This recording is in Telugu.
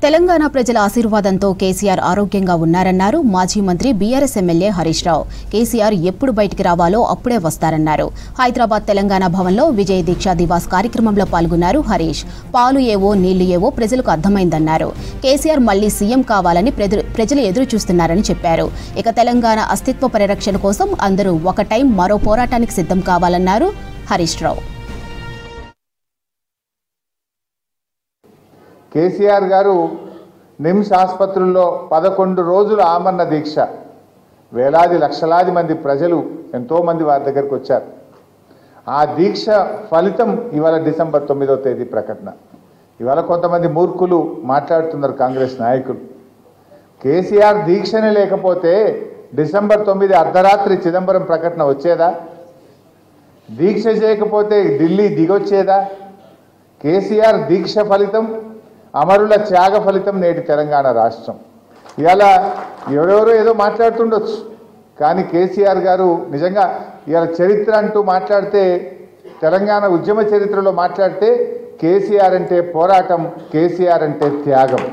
తెలంగాణ ప్రజల ఆశీర్వాదంతో కేసీఆర్ ఆరోగ్యంగా ఉన్నారన్నారు మాజీ మంత్రి బీఆర్ఎస్ ఎమ్మెల్యే హరీష్ రావు. కేసీఆర్ ఎప్పుడు బయటికి రావాలో అప్పుడే వస్తారన్నారు. హైదరాబాద్ తెలంగాణ భవన్లో విజయ దీక్ష దివాస్ కార్యక్రమంలో పాల్గొన్నారు హరీష్. పాలు ఏవో నీళ్లు ఏవో ప్రజలకు అర్థమైందన్నారు. కేసీఆర్ మళ్లీ సీఎం కావాలని ప్రజలు ఎదురు చూస్తున్నారని చెప్పారు. ఇక తెలంగాణ అస్తిత్వ పరిరక్షణ కోసం అందరూ ఒక టైం మరో పోరాటానికి సిద్ధం కావాలన్నారు హరీష్ రావు. కేసీఆర్ గారు నిమ్స్ ఆసుపత్రుల్లో 11 రోజుల ఆమరణ దీక్ష, వేలాది లక్షలాది మంది ప్రజలు ఎంతోమంది వారి దగ్గరికి వచ్చారు. ఆ దీక్ష ఫలితం ఇవాళ డిసెంబర్ 9వ తేదీ ప్రకటన. ఇవాళ కొంతమంది మూర్ఖులు మాట్లాడుతున్నారు కాంగ్రెస్ నాయకులు. కేసీఆర్ దీక్షనే లేకపోతే డిసెంబర్ 9 అర్ధరాత్రి చిదంబరం ప్రకటన వచ్చేదా? దీక్ష చేయకపోతే ఢిల్లీ దిగొచ్చేదా? కేసీఆర్ దీక్ష ఫలితం, అమరుల త్యాగ ఫలితం నేటి తెలంగాణ రాష్ట్రం. ఇవాళ ఎవరెవరో ఏదో మాట్లాడుతుండొచ్చు, కానీ కేసీఆర్ గారు నిజంగా ఇవాళ చరిత్ర అంటూ మాట్లాడితే, తెలంగాణ ఉద్యమ చరిత్రలో మాట్లాడితే కేసీఆర్ అంటే పోరాటం, కేసీఆర్ అంటే త్యాగం.